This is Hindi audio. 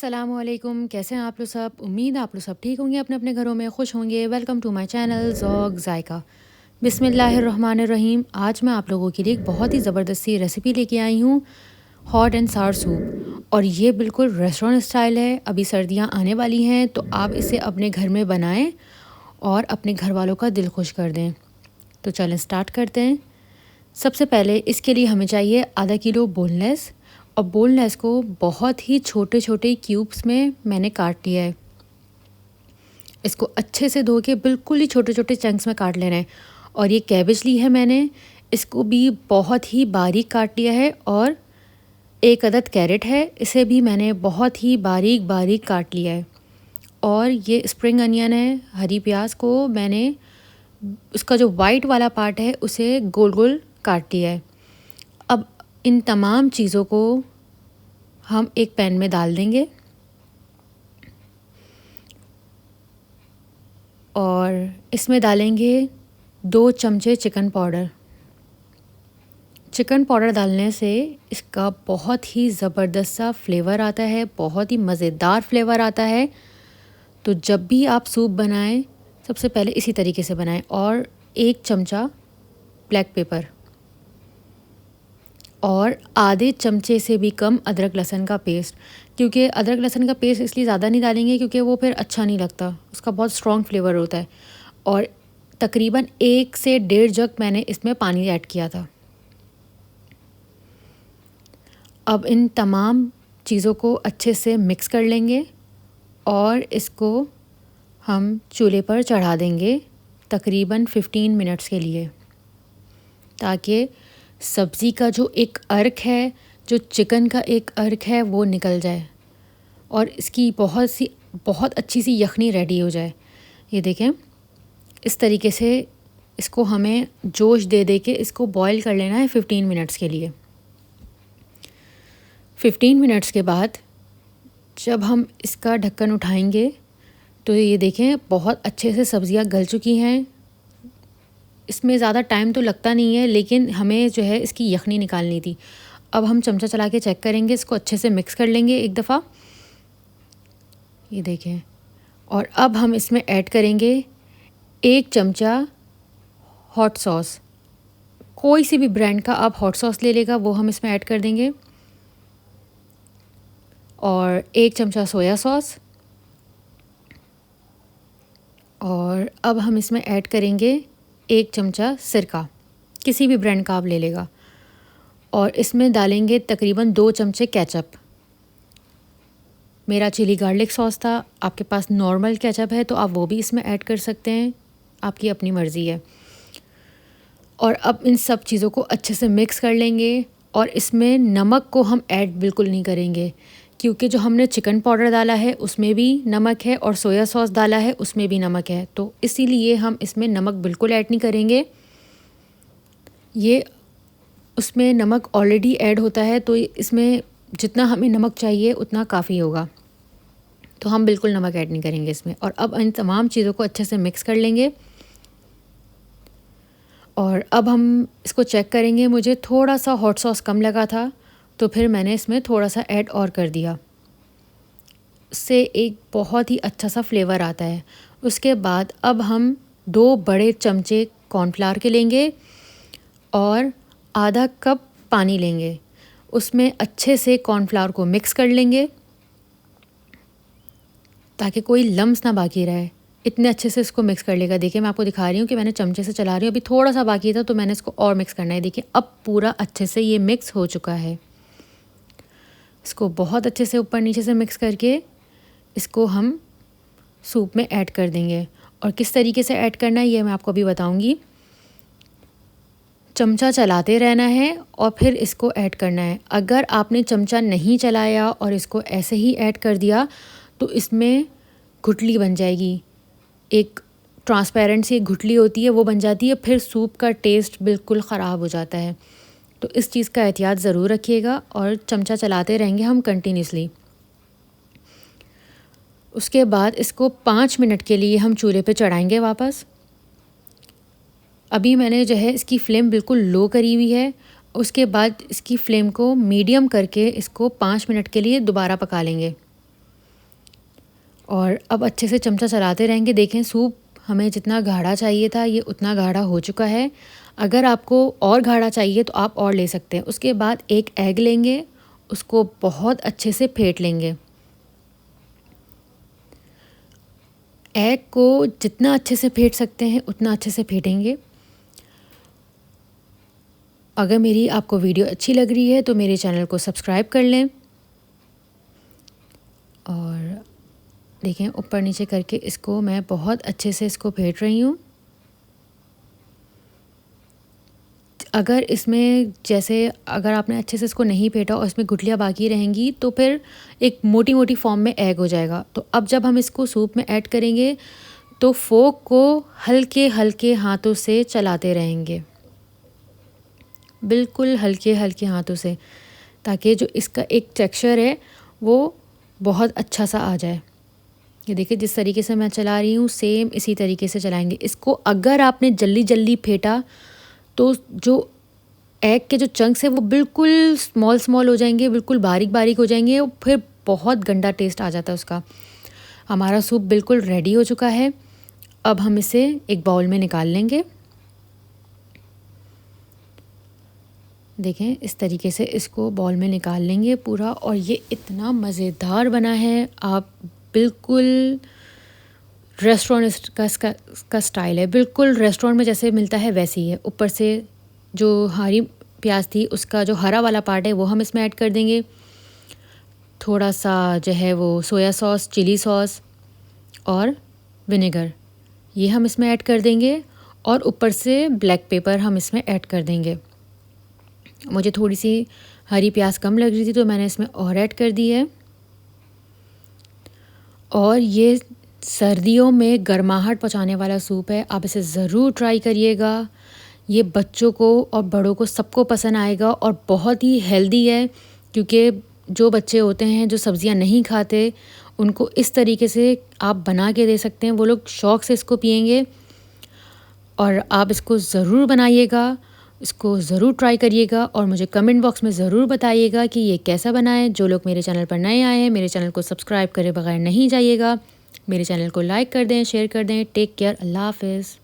अस्सलामुअलैकुम, कैसे हैं आप लोग सब। उम्मीद है आप लोग सब ठीक होंगे, अपने अपने घरों में खुश होंगे। Welcome to my channel Zauq Zaiqa. बिस्मिल्लाहिर्रहमानिर्रहीम। आज मैं आप लोगों के लिए एक बहुत ही ज़बरदस्ती रेसिपी लेके आई हूँ, हॉट एंड सावर सूप। और ये बिल्कुल रेस्टोरेंट स्टाइल है। अभी सर्दियाँ आने वाली हैं तो आप इसे अपने घर में बनाएं और अपने घर वालों का दिल खुश कर दें। तो चलें स्टार्ट करते हैं। सबसे पहले इसके लिए हमें चाहिए आधा किलो बोनलेस, और बोनलेस को बहुत ही छोटे छोटे क्यूब्स में मैंने काट लिया है। इसको अच्छे से धो के बिल्कुल ही छोटे छोटे चंक्स में काट लेना है। और ये कैबेज ली है मैंने, इसको भी बहुत ही बारीक काट लिया है। और एक अदद कैरेट है, इसे भी मैंने बहुत ही बारीक बारीक काट लिया है। और ये स्प्रिंग अनियन है, हरी प्याज को मैंने उसका जो वाइट वाला पार्ट है उसे गोल गोल काट लिया है। अब इन तमाम चीज़ों को हम एक पैन में डाल देंगे और इसमें डालेंगे 2 चमचे चिकन पाउडर। चिकन पाउडर डालने से इसका बहुत ही ज़बरदस्त सा फ्लेवर आता है, बहुत ही मज़ेदार फ्लेवर आता है। तो जब भी आप सूप बनाएं सबसे पहले इसी तरीके से बनाएं। और 1 चमचा ब्लैक पेपर और आधे चमचे से भी कम अदरक लहसुन का पेस्ट। क्योंकि अदरक लहसुन का पेस्ट इसलिए ज़्यादा नहीं डालेंगे क्योंकि वो फिर अच्छा नहीं लगता, उसका बहुत स्ट्रॉन्ग फ्लेवर होता है। और तकरीबन 1 से 1.5 जग मैंने इसमें पानी ऐड किया था। अब इन तमाम चीज़ों को अच्छे से मिक्स कर लेंगे और इसको हम चूल्हे पर चढ़ा देंगे तकरीबन 15 मिनट्स के लिए, ताकि सब्ज़ी का जो एक अर्क है, जो चिकन का एक अर्क है, वो निकल जाए और इसकी बहुत अच्छी सी यखनी रेडी हो जाए। ये देखें, इस तरीके से इसको हमें जोश दे दे के इसको बॉईल कर लेना है 15 मिनट्स के लिए। 15 मिनट्स के बाद जब हम इसका ढक्कन उठाएंगे तो ये देखें बहुत अच्छे से सब्ज़ियाँ गल चुकी हैं। इसमें ज़्यादा टाइम तो लगता नहीं है, लेकिन हमें जो है इसकी यखनी निकालनी थी। अब हम चमचा चला के चेक करेंगे, इसको अच्छे से मिक्स कर लेंगे एक दफ़ा। ये देखें, और अब हम इसमें ऐड करेंगे 1 चमचा हॉट सॉस। कोई सी भी ब्रांड का आप हॉट सॉस ले लेगा, वो हम इसमें ऐड कर देंगे। और 1 चमचा सोया सॉस। और अब हम इसमें ऐड करेंगे 1 चमचा सिरका, किसी भी ब्रांड का आप ले लेगा। और इसमें डालेंगे तकरीबन 2 चमचे केचप। मेरा चिली गार्लिक सॉस था, आपके पास नॉर्मल केचप है तो आप वो भी इसमें ऐड कर सकते हैं, आपकी अपनी मर्ज़ी है। और अब इन सब चीज़ों को अच्छे से मिक्स कर लेंगे। और इसमें नमक को हम ऐड बिल्कुल नहीं करेंगे, क्योंकि जो हमने चिकन पाउडर डाला है उसमें भी नमक है और सोया सॉस डाला है उसमें भी नमक है, तो इसीलिए हम इसमें नमक बिल्कुल ऐड नहीं करेंगे। ये उसमें नमक ऑलरेडी ऐड होता है, तो इसमें जितना हमें नमक चाहिए उतना काफ़ी होगा, तो हम बिल्कुल नमक ऐड नहीं करेंगे इसमें। और अब इन तमाम चीज़ों को अच्छे से मिक्स कर लेंगे। और अब हम इसको चेक करेंगे, मुझे थोड़ा सा हॉट सॉस कम लगा था तो फिर मैंने इसमें थोड़ा सा ऐड और कर दिया, उससे एक बहुत ही अच्छा सा फ्लेवर आता है। उसके बाद अब हम 2 बड़े चमचे कॉर्नफ्लावर के लेंगे और आधा कप पानी लेंगे, उसमें अच्छे से कॉर्नफ्लावर को मिक्स कर लेंगे ताकि कोई लम्स ना बाकी रहे। इतने अच्छे से इसको मिक्स कर लेगा। देखिए, मैं आपको दिखा रही हूँ कि मैंने चमचे से चला रही हूँ, अभी थोड़ा सा बाकी था तो मैंने इसको और मिक्स करना है। देखिए, अब पूरा अच्छे से ये मिक्स हो चुका है। इसको बहुत अच्छे से ऊपर नीचे से मिक्स करके इसको हम सूप में ऐड कर देंगे। और किस तरीके से ऐड करना है ये मैं आपको अभी बताऊँगी। चमचा चलाते रहना है और फिर इसको ऐड करना है। अगर आपने चमचा नहीं चलाया और इसको ऐसे ही ऐड कर दिया तो इसमें गुठली बन जाएगी, एक ट्रांसपेरेंट सी एक गुठली होती है वो बन जाती है, फिर सूप का टेस्ट बिल्कुल ख़राब हो जाता है। तो इस चीज़ का एहतियात ज़रूर रखिएगा और चमचा चलाते रहेंगे हम कंटिन्यूसली। उसके बाद इसको 5 मिनट के लिए हम चूल्हे पे चढ़ाएंगे वापस। अभी मैंने जो है इसकी फ्लेम बिल्कुल लो करी हुई है। उसके बाद इसकी फ्लेम को मीडियम करके इसको 5 मिनट के लिए दोबारा पका लेंगे। और अब अच्छे से चमचा चलाते रहेंगे। देखें सूप हमें जितना गाढ़ा चाहिए था ये उतना गाढ़ा हो चुका है। अगर आपको और गाढ़ा चाहिए तो आप और ले सकते हैं। उसके बाद एक एग लेंगे, उसको बहुत अच्छे से फेंट लेंगे। एग को जितना अच्छे से फेंट सकते हैं उतना अच्छे से फेंटेंगे। अगर मेरी आपको वीडियो अच्छी लग रही है तो मेरे चैनल को सब्सक्राइब कर लें। और देखें ऊपर नीचे करके इसको मैं बहुत अच्छे से इसको फेंट रही हूँ। अगर इसमें जैसे अगर आपने अच्छे से इसको नहीं फेंटा और इसमें गुठलियाँ बाकी रहेंगी तो फिर एक मोटी मोटी फॉर्म में एग हो जाएगा। तो अब जब हम इसको सूप में ऐड करेंगे तो फोक को हल्के हल्के हाथों से चलाते रहेंगे, बिल्कुल हल्के हल्के हाथों से, ताकि जो इसका एक टेक्सचर है वो बहुत अच्छा सा आ जाए। ये देखिए जिस तरीके से मैं चला रही हूँ सेम इसी तरीके से चलाएंगे इसको। अगर आपने जल्दी जल्दी फेंटा तो जो एग के जो चंक्स है वो बिल्कुल स्मॉल स्मॉल हो जाएंगे, बिल्कुल बारीक बारीक हो जाएंगे और फिर बहुत गंदा टेस्ट आ जाता है उसका। हमारा सूप बिल्कुल रेडी हो चुका है। अब हम इसे एक बाउल में निकाल लेंगे। देखें इस तरीके से इसको बाउल में निकाल लेंगे पूरा। और ये इतना मज़ेदार बना है, आप बिल्कुल रेस्टोरेंट का स्टाइल है, बिल्कुल रेस्टोरेंट में जैसे मिलता है वैसे ही है। ऊपर से जो हरी प्याज थी उसका जो हरा वाला पार्ट है वो हम इसमें ऐड कर देंगे। थोड़ा सा जो है वो सोया सॉस, चिली सॉस और विनेगर ये हम इसमें ऐड कर देंगे। और ऊपर से ब्लैक पेपर हम इसमें ऐड कर देंगे। मुझे थोड़ी सी हरी प्याज कम लग रही थी तो मैंने इसमें और ऐड कर दी है। और ये सर्दियों में गर्माहट पहुँचाने वाला सूप है, आप इसे ज़रूर ट्राई करिएगा। ये बच्चों को और बड़ों को सबको पसंद आएगा और बहुत ही हेल्दी है, क्योंकि जो बच्चे होते हैं जो सब्ज़ियां नहीं खाते उनको इस तरीके से आप बना के दे सकते हैं, वो लोग शौक़ से इसको पियेंगे। और आप इसको ज़रूर बनाइएगा, इसको ज़रूर ट्राई करिएगा और मुझे कमेंट बॉक्स में ज़रूर बताइएगा कि ये कैसा बना है। जो लोग मेरे चैनल पर नए आए हैं मेरे चैनल को सब्सक्राइब करे बगैर नहीं जाइएगा। मेरे चैनल को लाइक कर दें, शेयर कर दें। टेक केयर, अल्लाह हाफ़िज़।